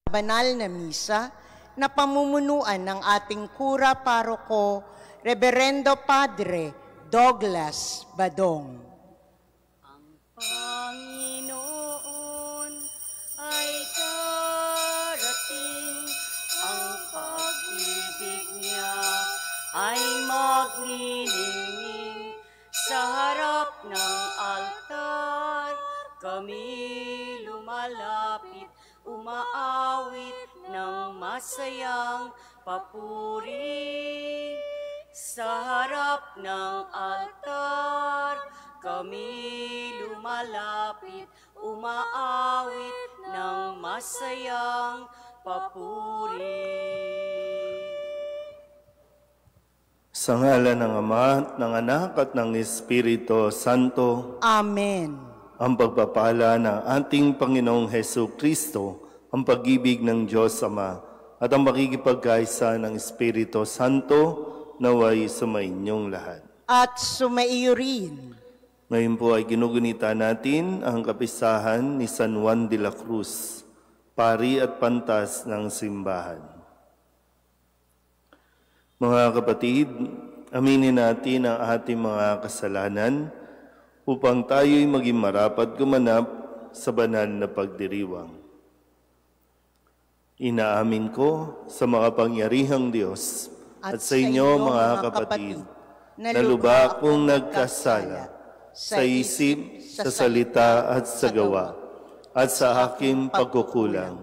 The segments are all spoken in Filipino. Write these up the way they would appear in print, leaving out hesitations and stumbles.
banal na misa na pamumunuan ng ating kura paroko, Reverendo Padre Douglas Badong. Ang Panginoon ay darating, ang pag-ibig niya ay magniningning sa harap ng altar. Kami lumalapit, umaawit ng masayang papuri. Sa harap ng altar, kami lumalapit, umaawit ng masayang papuri. Sa ngalan ng Ama at ng Anak at ng Espiritu Santo. Amen. Ang pagpapala ng ating Panginoong Hesus Kristo, ang pag-ibig ng Diyos Ama, at ang makikipagkaisa ng Espiritu Santo naway sumainyong lahat. At sumaiyo rin. Ngayon po ay ginugunita natin ang kapistahan ni San Juan de la Cruz, pari at pantas ng simbahan. Mga kapatid, aminin natin ang ating mga kasalanan upang tayo'y maging marapat gumanap sa banal na pagdiriwang. Inaamin ko sa makapangyarihang Diyos at sa inyo mga kapatid, na lubha akong nagkasala sa isip, sa salita at sa gawa, at sa aking pagkukulang.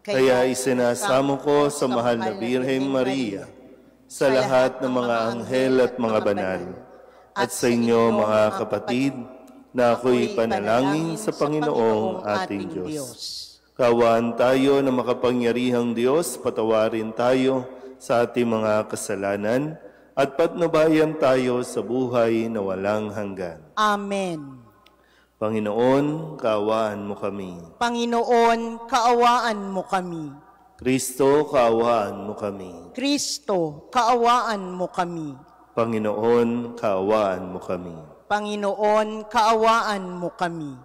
Kaya isinasamo ko sa mahal na Birhen Maria, sa lahat ng mga anghel at mga banal, at sa inyo mga kapatid, na ako'y panalangin sa Panginoong ating Diyos. Kaawaan tayo na makapangyarihang Diyos, patawarin tayo sa ating mga kasalanan, at patnubayan tayo sa buhay na walang hanggan. Amen. Panginoon, kaawaan mo kami. Panginoon, kaawaan mo kami. Kristo, kaawaan mo kami. Kristo, kaawaan mo kami. Panginoon, kaawaan mo kami. Panginoon, kaawaan mo kami.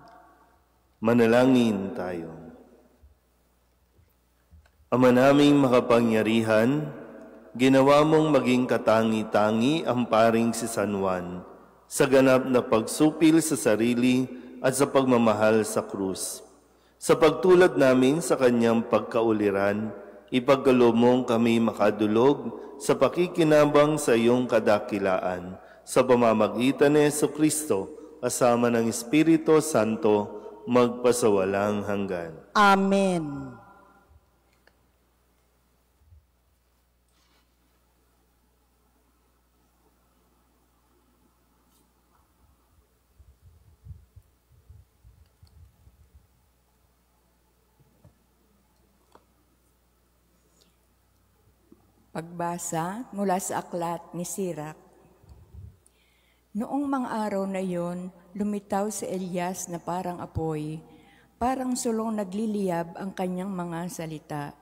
Manalangin tayo. Ama naming makapangyarihan, ginawa mong maging katangi-tangi ang paring si San Juan sa ganap na pagsupil sa sarili at sa pagmamahal sa krus. Sa pagtulad namin sa kanyang pagkauliran, ipagkaloob mong kami makadulog sa pakikinabang sa iyong kadakilaan, sa pamamagitan ni Jesucristo, kasama ng Espiritu Santo, magpasawalang hanggan. Amen. Pagbasa mula sa aklat ni Sirach. Noong mga araw na iyon, lumitaw si Elias na parang apoy, parang sulong nagliliyab ang kanyang mga salita.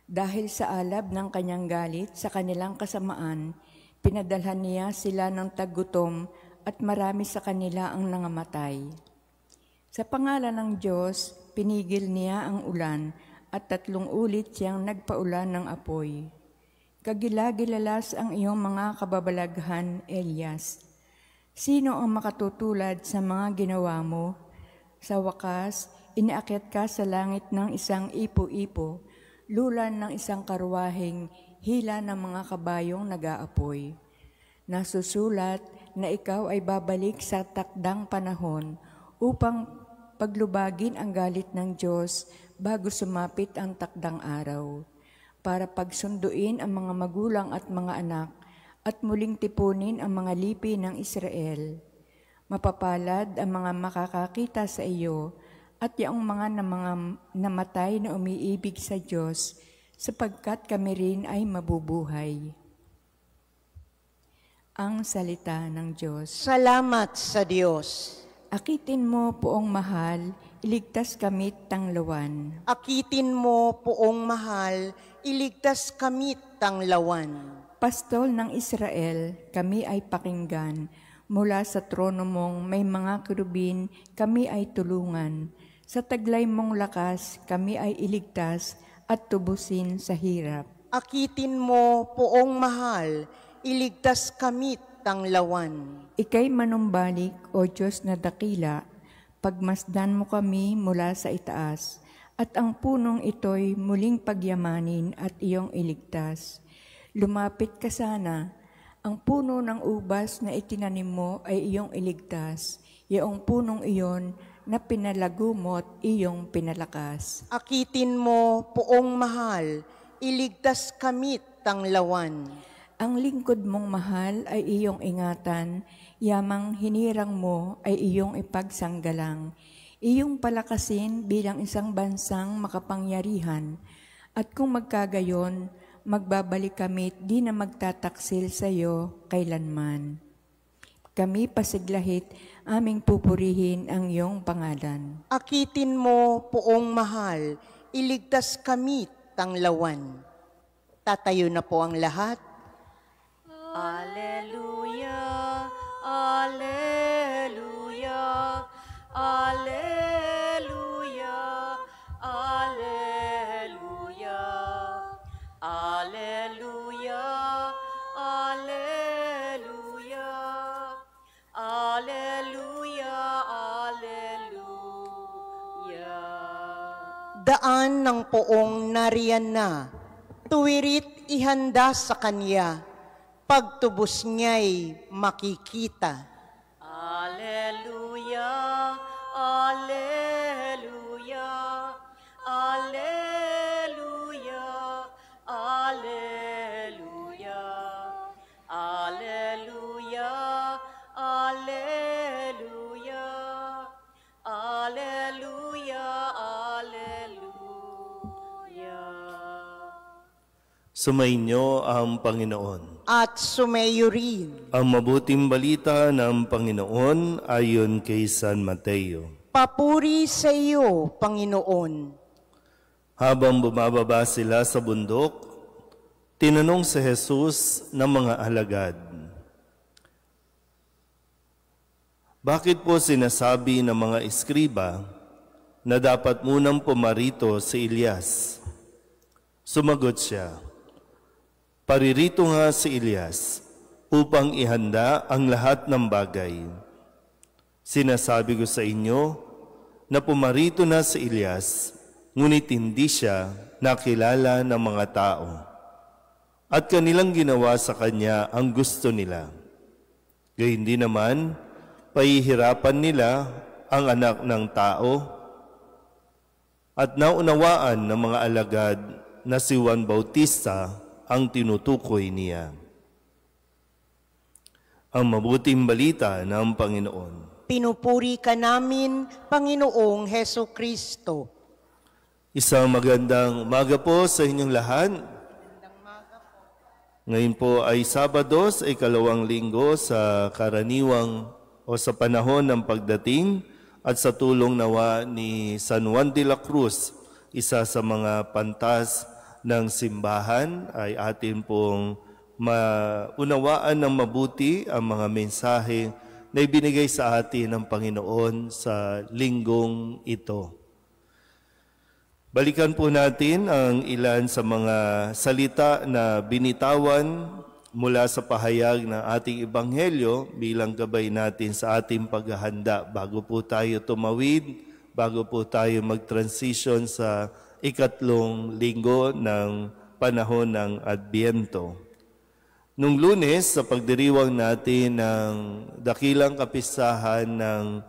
Dahil sa alab ng kanyang galit sa kanilang kasamaan, pinadalhan niya sila ng taggutom at marami sa kanila ang nangamatay. Sa pangalan ng Diyos, pinigil niya ang ulan at 3 ulit siyang nagpaulan ng apoy. Kagila-gilalas ang iyong mga kababalaghan, Elias. Sino ang makatutulad sa mga ginawa mo? Sa wakas, inaakyat ka sa langit ng isang ipo-ipo, lulan ng isang karwaheng hila ng mga kabayong nag-aapoy. Nasusulat na ikaw ay babalik sa takdang panahon upang paglubagin ang galit ng Diyos bago sumapit ang takdang araw, para pagsunduin ang mga magulang at mga anak at muling tipunin ang mga lipi ng Israel. Mapapalad ang mga makakakita sa iyo at yaong mga namatay na umiibig sa Diyos, sapagkat kami rin ay mabubuhay. Ang salita ng Diyos. Salamat sa Diyos. Akitin mo, Poong mahal, iligtas kami tanglawan. Akitin mo, Poong mahal, iligtas kami tanglawan. Pastol ng Israel, kami ay pakinggan. Mula sa trono mong may mga kerubin, kami ay tulungan. Sa taglay mong lakas, kami ay iligtas at tubusin sa hirap. Akitin mo, Poong mahal, iligtas kamit tanglawan. Ika'y manumbalik, O Diyos na dakila, pagmasdan mo kami mula sa itaas, at ang punong ito'y muling pagyamanin at iyong iligtas. Lumapit ka sana, ang puno ng ubas na itinanim mo ay iyong iligtas, iyong punong iyon na pinalago mo't iyong pinalakas. Akitin mo, Poong mahal, iligtas kamit tanglawan. Ang lingkod mong mahal ay iyong ingatan, yamang hinirang mo ay iyong ipagsanggalang. Iyong palakasin bilang isang bansang makapangyarihan, at kung magkagayon, magbabalik kami't di na magtataksil sa iyo kailanman. Kami pasiglahit, aming pupurihin ang iyong pangalan. Akitin mo, Poong mahal, iligtas kamit tanglawan. Tatayo na po ang lahat. Alleluia, Alleluia, Alleluia, Alleluia, Alleluia, Alleluia, Alleluia, Alleluia. Daan ng poong nariyan na, tuwirit ihanda sa kanya, pagtubos niya'y makikita. Alleluia, Alleluia, Alleluia, Alleluia, Alleluia, Alleluia, Alleluia, Alleluia. Sumainyo ang Panginoon. At sumayo rin. Ang mabuting balita ng Panginoon ayon kay San Mateo. Papuri sa iyo, Panginoon. Habang bumababa sila sa bundok, tinanong si Jesus ng mga alagad, "Bakit po sinasabi ng mga eskriba na dapat munang pumarito si Elias?" Sumagot siya, "Paririto nga si Elias upang ihanda ang lahat ng bagay. Sinasabi ko sa inyo na pumarito na si Elias, ngunit hindi siya nakilala ng mga tao. At kanilang ginawa sa kanya ang gusto nila. Gayun din naman, pahihirapan nila ang anak ng tao. At naunawaan ng mga alagad na si Juan Bautista ang tinutukoy niya." Ang mabuting balita ng Panginoon. Pinupuri ka namin, Panginoong Heso Kristo. Isang magandang umaga po sa inyong lahat. Ngayon po ay Sabado sa ikalawang linggo sa karaniwang o sa panahon ng pagdating at sa tulong nawa ni San Juan de la Cruz, isa sa mga pantas ng simbahan, ay atin pong maunawaan ng mabuti ang mga mensahe na ibinigay sa atin ng Panginoon sa linggong ito. Balikan po natin ang ilan sa mga salita na binitawan mula sa pahayag ng ating Ebanghelyo bilang gabay natin sa ating paghahanda bago po tayo tumawid, bago po tayo mag-transition sa ikatlong linggo ng panahon ng Adbyento. Nung Lunes, sa pagdiriwang natin ng dakilang kapistahan ng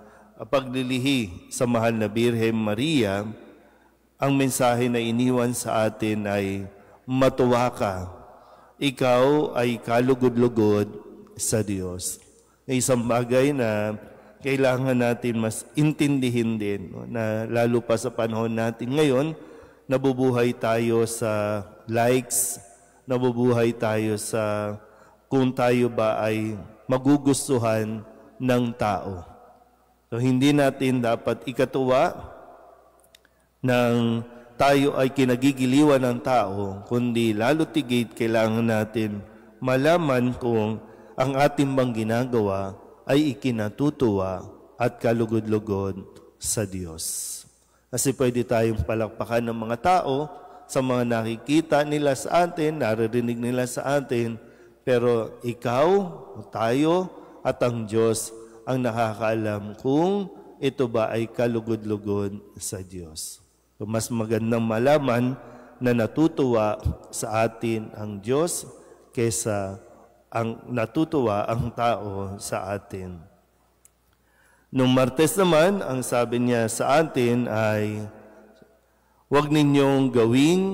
paglilihi sa Mahal na Birhen Maria, ang mensahe na iniwan sa atin ay, "Matuwa ka, ikaw ay kalugod-lugod sa Diyos." Isang bagay na kailangan natin mas intindihin din, na lalo pa sa panahon natin ngayon, nabubuhay tayo sa likes, nabubuhay tayo sa kung tayo ba ay magugustuhan ng tao. So hindi natin dapat ikatuwa nang tayo ay kinagigiliwan ng tao, kundi lalo tigit kailangan natin malaman kung ang ating bang ginagawa ay ikinatutuwa at kalugod-lugod sa Diyos. Kasi pwede tayong palakpakan ng mga tao sa mga nakikita nila sa atin, naririnig nila sa atin, pero ikaw, tayo, at ang Diyos ang nakakaalam kung ito ba ay kalugod-lugod sa Diyos. So, mas magandang malaman na natutuwa sa atin ang Diyos kaysa ang natutuwa ang tao sa atin. Nung Martes naman, ang sabi niya sa atin ay, huwag ninyong gawing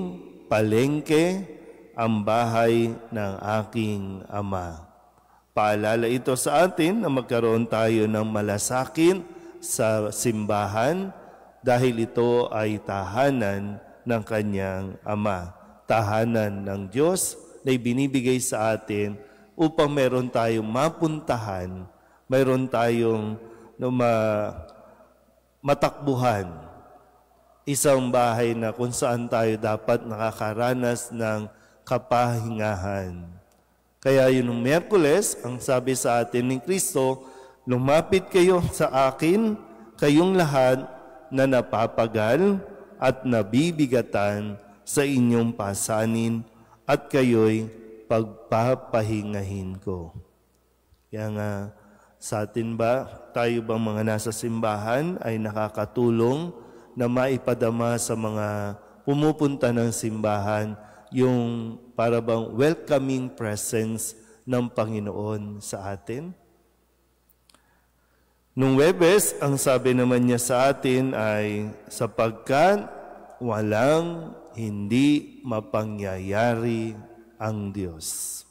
palengke ang bahay ng aking Ama. Paalala ito sa atin na magkaroon tayo ng malasakit sa simbahan dahil ito ay tahanan ng kanyang Ama. Tahanan ng Diyos na ibinibigay sa atin upang meron tayong mapuntahan, meron tayong matakbuhan. Isang bahay na kung saan tayo dapat nakakaranas ng kapahingahan. Kaya yun ng Miyerkules, ang sabi sa atin ni Kristo, lumapit kayo sa akin, kayong lahat na napapagal at nabibigatan sa inyong pasanin at kayo'y pagpapahingahin ko. Kaya nga, sa atin ba, tayo bang mga nasa simbahan ay nakakatulong na maipadama sa mga pumupunta ng simbahan yung para bang welcoming presence ng Panginoon sa atin? Nung Huwebes, ang sabi naman niya sa atin ay, sapagkat walang hindi mapangyayari ang Diyos.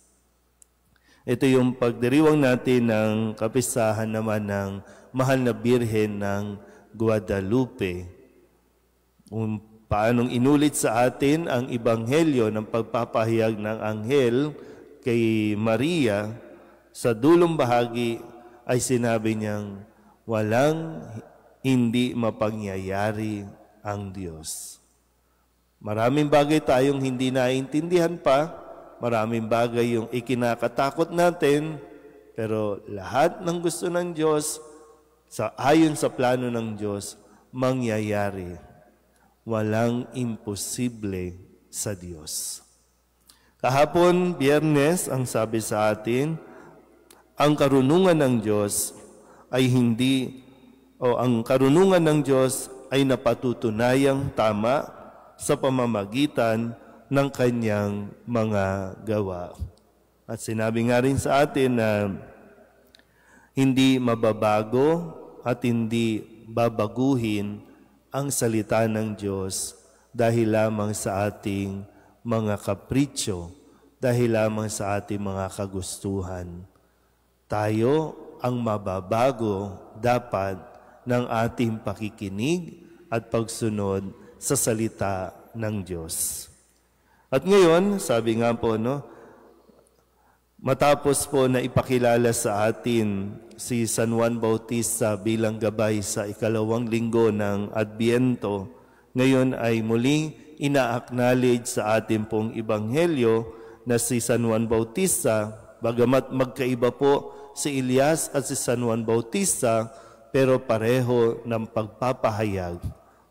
Ito yung pagdiriwang natin ng kapistahan naman ng Mahal na Birhen ng Guadalupe. Paanong inulit sa atin ang ebanghelyo ng pagpapahayag ng anghel kay Maria, sa dulong bahagi ay sinabi niyang, walang hindi mapangyayari ang Diyos. Maraming bagay tayong hindi naiintindihan pa, maraming bagay yung ikinakatakot natin, pero lahat ng gusto ng Diyos, ayon sa plano ng Diyos, mangyayari. Walang imposible sa Diyos. Kahapon, Biyernes, ang sabi sa atin, ang karunungan ng Diyos ay ang karunungan ng Diyos ay napatutunayang tama sa pamamagitan ng kanyang mga gawa. At sinabi nga rin sa atin na hindi mababago at hindi babaguhin ang salita ng Diyos dahil lamang sa ating mga kapritsyo, dahil lamang sa ating mga kagustuhan. Tayo ang mababago dapat ng ating pakikinig at pagsunod sa salita ng Diyos. At ngayon, sabi nga po, matapos po na ipakilala sa atin si San Juan Bautista bilang gabay sa ikalawang linggo ng Adbiento, ngayon ay muling ina-acknowledge sa atin pong ebanghelyo na si San Juan Bautista, bagamat magkaiba po si Elias at si San Juan Bautista, pero pareho ng pagpapahayag,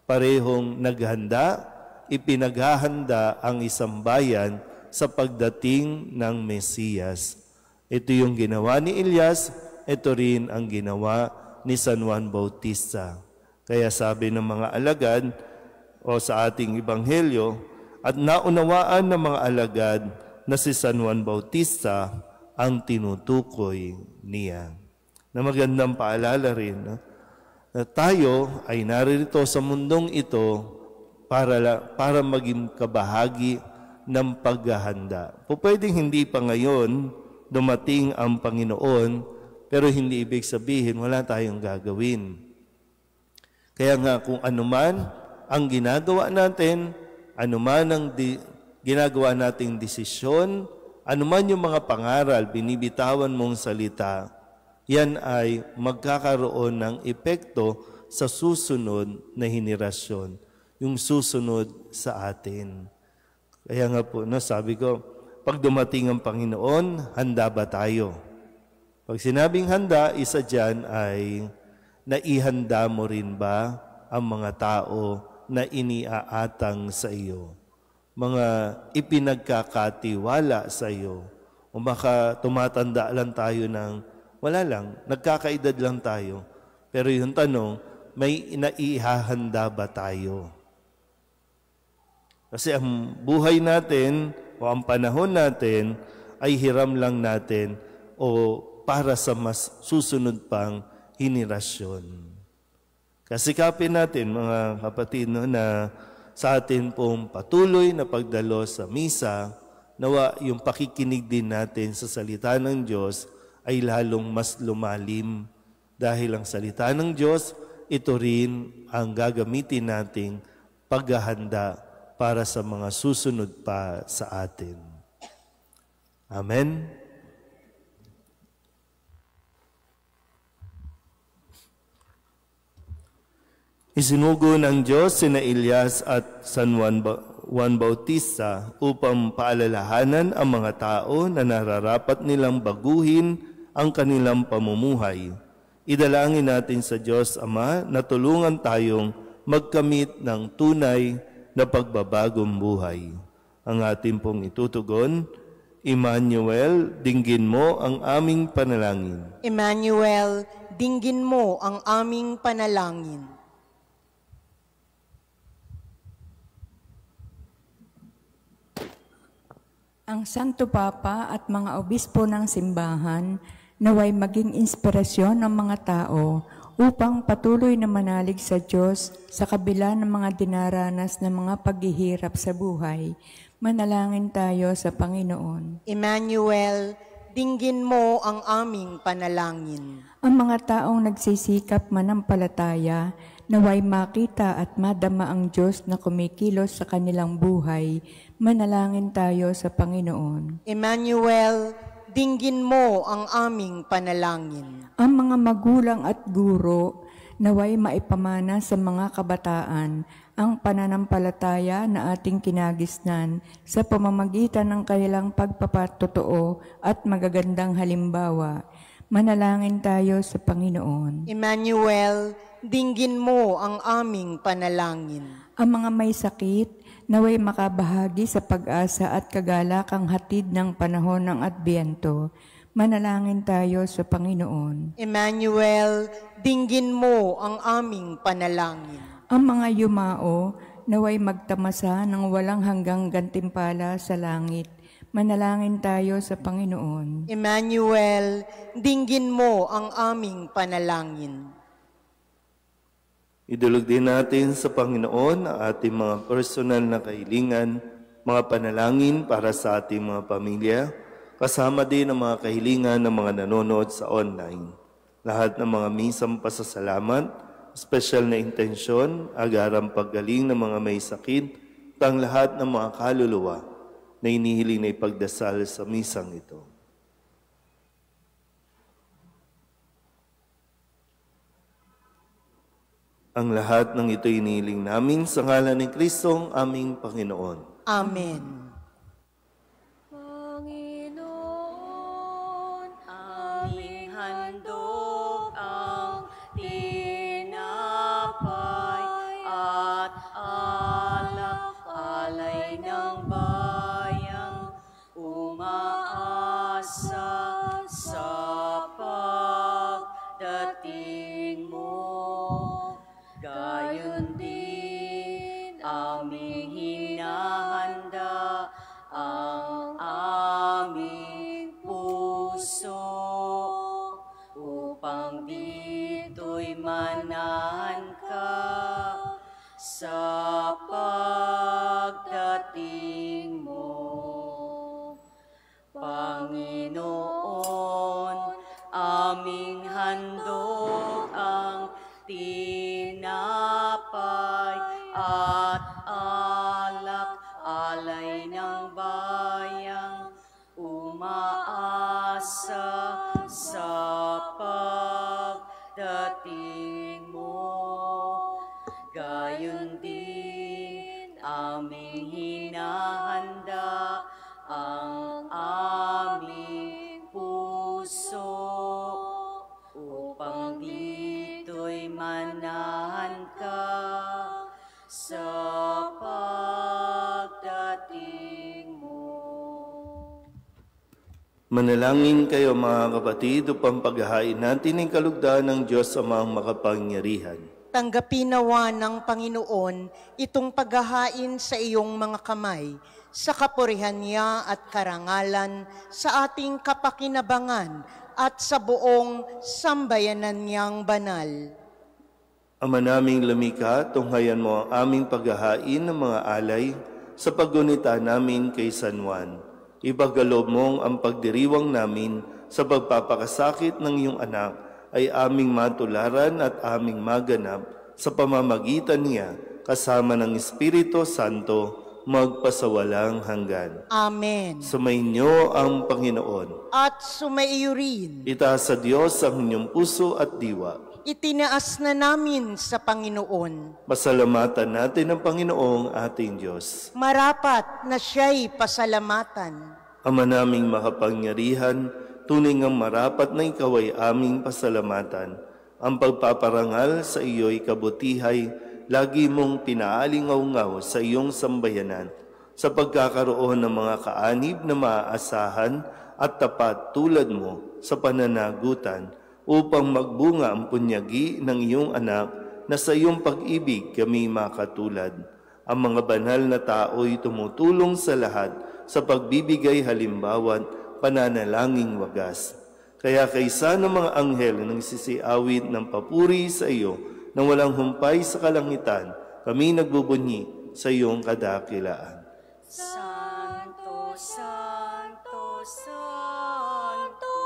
parehong naghanda, ipinaghahanda ang isang bayan sa pagdating ng Mesiyas. Ito yung ginawa ni Elias, ito rin ang ginawa ni San Juan Bautista. Kaya sabi ng mga alagad o sa ating ebanghelyo, at naunawaan ng mga alagad na si San Juan Bautista ang tinutukoy niya. Na magandang paalala rin na tayo ay naririto sa mundong ito para maging kabahagi ng paghahanda. Pwedeng hindi pa ngayon dumating ang Panginoon, pero hindi ibig sabihin wala tayong gagawin. Kaya nga kung anuman ang ginagawa natin, anuman ang ginagawa nating desisyon, anuman yung mga pangaral, binibitawan mong salita, yan ay magkakaroon ng epekto sa susunod na henerasyon, yung susunod sa atin. Kaya nga po, sabi ko, pag dumating ang Panginoon, handa ba tayo? Pag sinabing handa, isa dyan ay naihanda mo rin ba ang mga tao na iniaatang sa iyo? mga ipinagkakatiwala sa iyo. O baka tumatanda lang tayo ng wala lang, nagkakaedad lang tayo. Pero yung tanong, may inaihahanda ba tayo? Kasi ang buhay natin o ang panahon natin ay hiram lang natin o para sa mas susunod pang henerasyon. Kasikapin natin mga kapatid na sa atin pong patuloy na pagdalo sa misa, nawa yung pakikinig din natin sa salita ng Diyos ay lalong mas lumalim dahil ang salita ng Diyos, ito rin ang gagamitin nating paghahanda para sa mga susunod pa sa atin. Amen. Isinugo ng Diyos sina Elias at San Juan Bautista upang paalalahanan ang mga tao na nararapat nilang baguhin ang kanilang pamumuhay. Idalangin natin sa Diyos Ama na tulungan tayong magkamit ng tunay na pagbabagong buhay. Ang ating pong itutugon, Emmanuel, dinggin mo ang aming panalangin. Emmanuel, dinggin mo ang aming panalangin. Ang Santo Papa at mga obispo ng simbahan naway maging inspirasyon ng mga tao upang patuloy na manalig sa Diyos sa kabila ng mga dinaranas ng mga paghihirap sa buhay. Manalangin tayo sa Panginoon. Emmanuel, dinggin mo ang aming panalangin. Ang mga taong nagsisikap manampalataya, naway makita at madama ang Diyos na kumikilos sa kanilang buhay. Manalangin tayo sa Panginoon. Emmanuel, dinggin mo ang aming panalangin. Ang mga magulang at guro, naway maipamana sa mga kabataan ang pananampalataya na ating kinagisnan sa pamamagitan ng kanilang pagpapatotoo at magagandang halimbawa. Manalangin tayo sa Panginoon. Emmanuel, dinggin mo ang aming panalangin. Ang mga may sakit, naway makabahagi sa pag-asa at kagalakang hatid ng panahon ng Adbyento. Manalangin tayo sa Panginoon. Emmanuel, dinggin mo ang aming panalangin. Ang mga yumao, naway magtamasa ng walang hanggang gantimpala sa langit. Manalangin tayo sa Panginoon. Emmanuel, dinggin mo ang aming panalangin. Idulog din natin sa Panginoon ang ating mga personal na kahilingan, mga panalangin para sa ating mga pamilya, kasama din ang mga kahilingan ng mga nanonood sa online. Lahat ng mga misang pasasalamat, special na intensyon, agarang paggaling ng mga may sakit, at ang lahat ng mga kaluluwa na inihiling na ipagdasal sa misang ito. Ang lahat ng ito inihiling namin sa ngalan ni Kristong aming Panginoon. Amen. Panginoon, aming handog ang tinapay at alak, alay ng bayang umaasa sa pagdating mo. Gayon din aming hinahanda ang aming puso upang dito'y manahan ka sa pagdating mo. Panginoon, aming handog ang tinapay at alak, alay ng bayang umaasa sa pagdating mo. Gayon din aming hinahanda ang aming puso upang dito'y manahan ka sa pagdating Manalangin kayo mga kapatid upang paghahain natin ang kalugdan ng Diyos Amang makapangyarihan. Tanggapin nawa ng Panginoon itong paghahain sa iyong mga kamay, sa kapurihan niya at karangalan, sa ating kapakinabangan at sa buong sambayanan niyang banal. Ama naming lumikha, tunghayan mo ang aming paghahain ng mga alay sa paggunita namin kay San Juan. Ipagkaloob mong ang pagdiriwang namin sa pagpapakasakit ng iyong anak ay aming matularan at aming maganap sa pamamagitan niya kasama ng Espiritu Santo magpasawalang hanggan. Amen. Sumainyo ang Panginoon. At sumaiyo rin. Itaas sa Diyos ang inyong puso at diwa. Itinaas na namin sa Panginoon. Pasalamatan natin ang Panginoong ating Diyos. Marapat na siya'y pasalamatan. Ama naming makapangyarihan, tunay ngang marapat na ikaw ay aming pasalamatan. Ang pagpaparangal sa iyo'y kabutihay, lagi mong pinaalingaw-ngaw sa iyong sambayanan, sa pagkakaroon ng mga kaanib na maaasahan at tapat tulad mo sa pananagutan, upang magbunga ang punyagi ng iyong anak na sa iyong pag-ibig kami makatulad. Ang mga banal na tao'y tumutulong sa lahat sa pagbibigay halimbawa't pananalangin wagas. Kaya kaysa ng mga anghel na nagsisiawit ng papuri sa iyo nang walang humpay sa kalangitan, kami nagbubunyi sa iyong kadakilaan. Santo, Santo, Santo,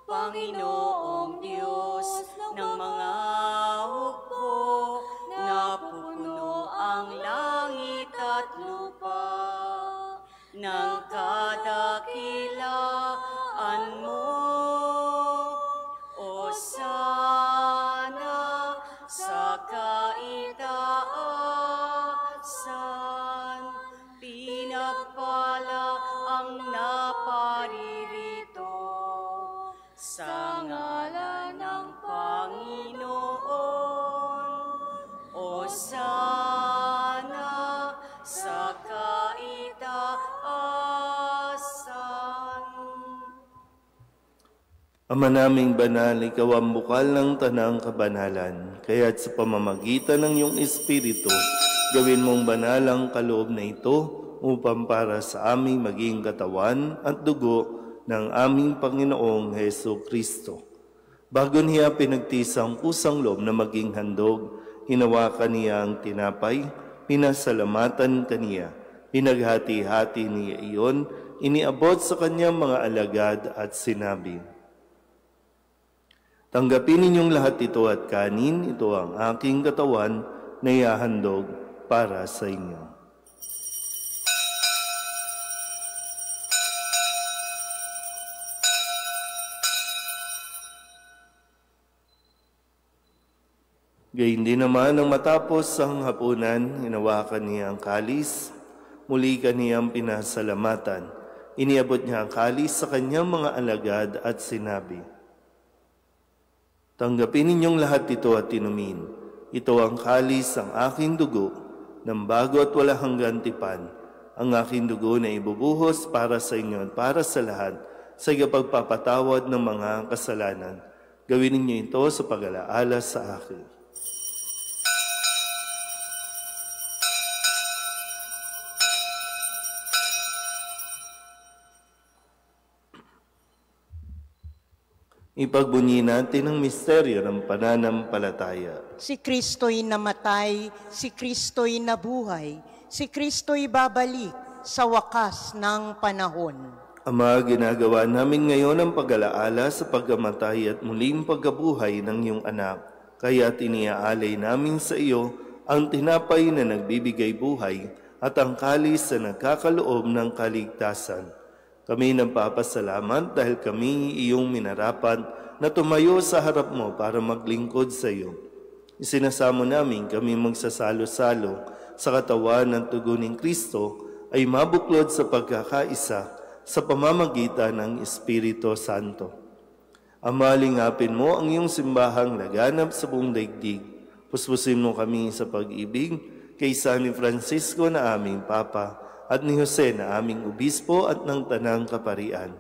Panginoong Diyos ng mga hukbo, napupuno ang langit at lupa ng kadakilaan mo. O sana sa kaitaasan, pinagpala ang naparirito sa ngalan ng Panginoon. O sana sa kaitaasan. Ama naming banal, ikaw ang bukal ng tanang kabanalan, kaya't sa pamamagitan ng iyong Espiritu, gawin mong banal ang kaloob na ito upang para sa aming maging katawan at dugo ng aming Panginoong Heso Kristo. Bago niya pinagtisang kusang loob na maging handog, hinawakan niya ang tinapay, pinasalamatan kaniya, pinaghati-hati niya iyon, iniabot sa kanyang mga alagad at sinabi, "Tanggapin ninyong lahat ito at kanin, ito ang aking katawan na ihahandog para sa inyo." Gayun din naman nang matapos ang hapunan, hinawakan niya ang kalis, muli kaniyang pinasalamatan. Iniabot niya ang kalis sa kanyang mga alagad at sinabi, "Tanggapin ninyong lahat ito at inumin. Ito ang kalis ang aking dugo, ng bago at wala hanggang tipan. Ang aking dugo na ibubuhos para sa inyo at para sa lahat, sa pagpapatawad ng mga kasalanan. Gawin ninyo ito sa pag-alaala sa akin." Ipagbunyi natin ang misteryo ng pananampalataya. Si Kristo'y namatay, si Kristo'y nabuhay, si Kristo'y babalik sa wakas ng panahon. Ama, ginagawa namin ngayon ang pag-alaala sa pagkamatay at muling pagkabuhay ng iyong anak. Kaya tiniaalay namin sa iyo ang tinapay na nagbibigay buhay at ang kalis na nagkakaloob ng kaligtasan. Kami nagpapasalamat dahil kami iyong minarapat na tumayo sa harap mo para maglingkod sa iyo. Isinasamo namin kami magsasalo-salo sa katawan ng tugo ng Kristo ay mabuklod sa pagkakaisa sa pamamagitan ng Espiritu Santo. Ama, lingapin mo ang iyong simbahang laganap sa buong daigdig. Puspusin mo kami sa pag-ibig kay San Francisco na aming Papa, at ni Jose na aming Obispo at ng Tanang Kaparian.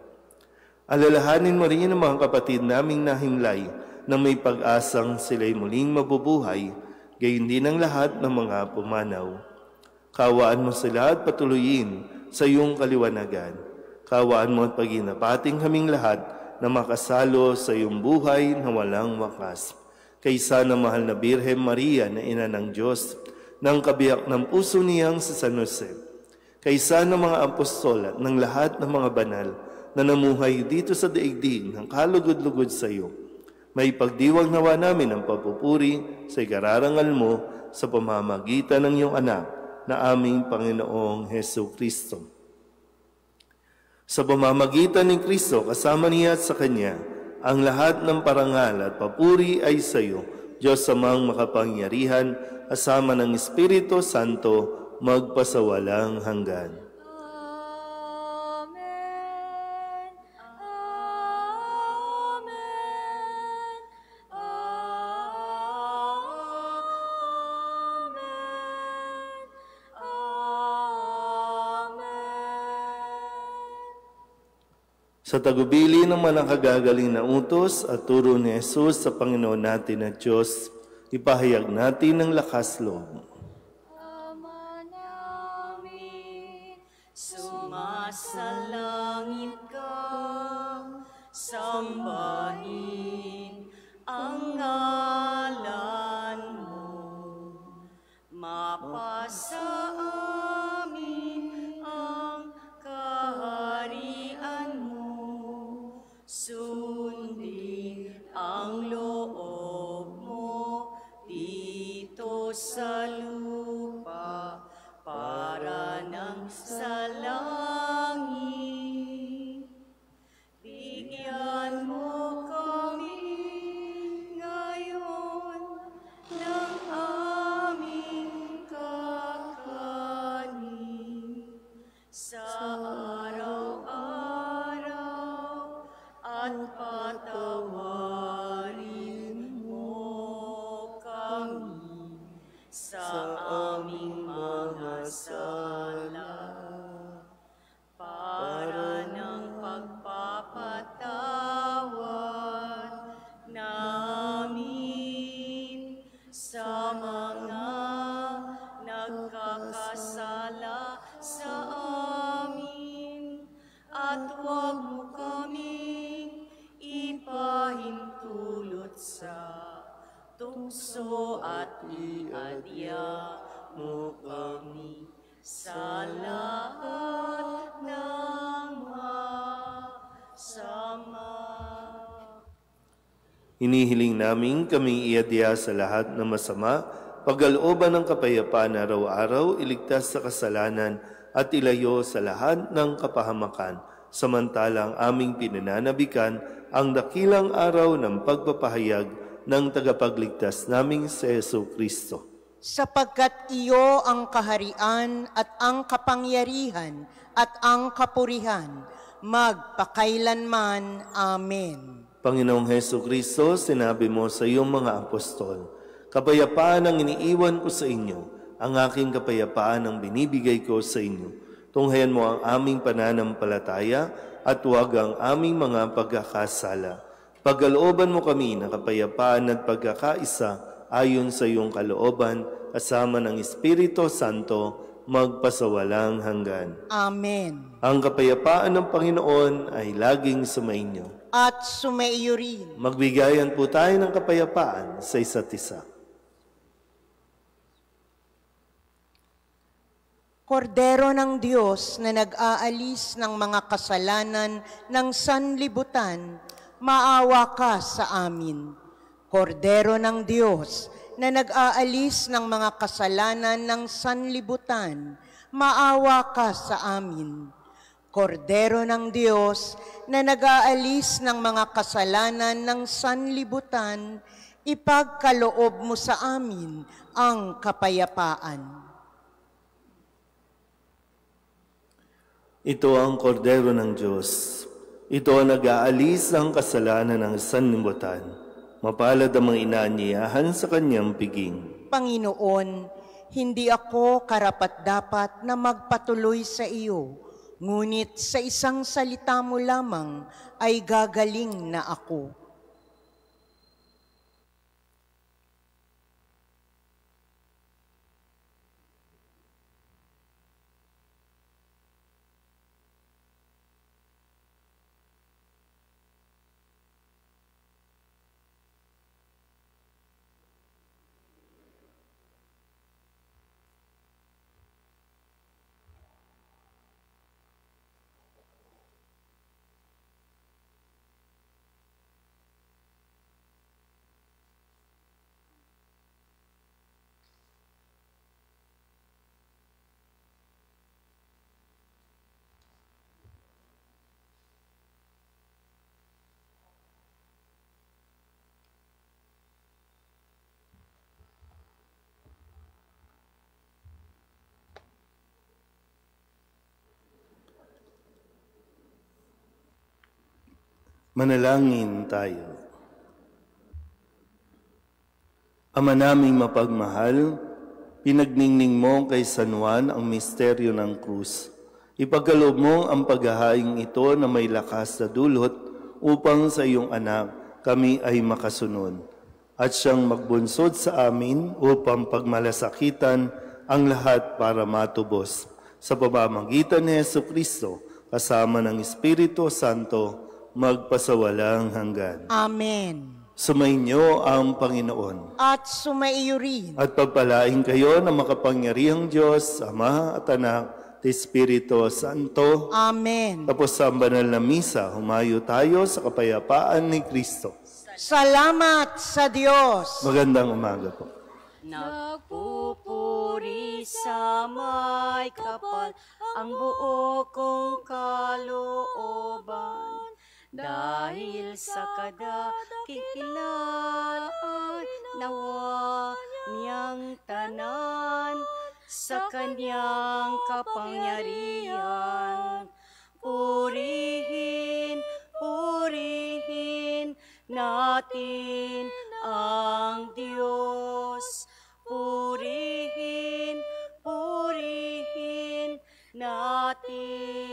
Alalahanin mo rin ang mga kapatid naming nahimlay na may pag-asang sila'y muling mabubuhay, gayon din ang lahat ng mga pumanaw. Kawaan mo sila at patuloyin sa iyong kaliwanagan. Kawaan mo at paginapating kaming lahat na makasalo sa iyong buhay na walang wakas. Kaysa na mahal na Birhen Maria na ina ng Diyos, ng kabiyak ng puso niyang sa San Jose, kaysa ng mga apostol at ng lahat ng mga banal na namuhay dito sa daigdig ng kalugod-lugod sa iyo, may pagdiwang nawa namin ang papupuri sa ikararangal mo sa pamamagitan ng iyong anak na aming Panginoong Hesu Kristo. Sa pamamagitan ni Kristo, kasama niya at sa Kanya, ang lahat ng parangal at papuri ay sa iyo, Diyos amang makapangyarihan, kasama ng Espiritu Santo, magpasawalang hanggan. Amen. Amen. Amen. Sa tagubili ng manakagagaling na utos at turo ni Jesus sa Panginoon natin at Diyos, ipahayag natin ng lakas loob. Ama namin, sumasalangit ka, sambahin ang ngalan mo. Mapasa amin ang kaharian mo, sundin ang loob mo dito sa lupa para nang sa langit. Bigyan mo kami ngayon ng aming kakanin sa araw-araw at patawarin mo kami sa aming mga sala para ng pagpapatawad namin sa mga nagkakasala sa amin, at huwag mo kaming ipahintulot sa tukso at iadya mo kami sa lahat ng masama. Hinihiling namin kami iadya sa lahat ng masama, pagkalooban ng kapayapaan araw-araw, iligtas sa kasalanan at ilayo sa lahat ng kapahamakan, samantalang aming pinananabikan ang dakilang araw ng pagpapahayag ng tagapagligtas naming si Hesu Kristo. Sapagkat iyo ang kaharian at ang kapangyarihan at ang kapurihan, magpakailanman. Amen. Panginoong Hesu Kristo, sinabi mo sa iyong mga apostol, kapayapaan ang iniiwan ko sa inyo, ang aking kapayapaan ang binibigay ko sa inyo. Tunghayan mo ang aming pananampalataya at huwag ang aming mga pagkakasala. Pagkalooban mo kami ng kapayapaan at pagkakaisa ayon sa iyong kalooban, kasama ng Espiritu Santo, magpasawalang hanggan. Amen. Ang kapayapaan ng Panginoon ay laging sumainyo. At sumaiyo rin. Magbigayan po tayo ng kapayapaan sa isa't isa. Kordero ng Diyos na nag-aalis ng mga kasalanan ng sanlibutan, maawa ka sa amin. Kordero ng Diyos na nag-aalis ng mga kasalanan ng sanlibutan, maawa ka sa amin. Kordero ng Diyos na nag-aalis ng mga kasalanan ng sanlibutan, ipagkaloob mo sa amin ang kapayapaan. Ito ang kordero ng Diyos. Ito ang nag-aalis ng kasalanan ng sanlibutan. Mapalad ang mga inaanyayahan sa kanyang piging. Panginoon, hindi ako karapat-dapat na magpatuloy sa iyo, Ngunit sa isang salita mo lamang ay gagaling na ako. Manalangin tayo. Ama naming mapagmahal, pinagningning mo kay San Juan ang misteryo ng krus. Ipagkaloob mo ang paghahaing ito na may lakas na dulot upang sa iyong anak kami ay makasunod. At siyang magbunsod sa amin upang pagmalasakitan ang lahat para matubos. Sa pamamagitan ni Jesucristo, kasama ng Espiritu Santo, magpasawalang hanggan. Amen. Sumainyo ang Panginoon. At sumaiyo rin. At pagpalain kayo ng makapangyarihang Diyos, Ama at Anak, at Espiritu Santo. Amen. Tapos sa banal na misa, humayo tayo sa kapayapaan ni Kristo. Salamat sa Diyos. Magandang umaga po. Nagpupuri sa may kapal ang buo kong kalooban. Dahil sa kadakilaan nawa niyang tanan sa kanyang kapangyarihan. Purihin, purihin natin ang Diyos. Purihin, purihin natin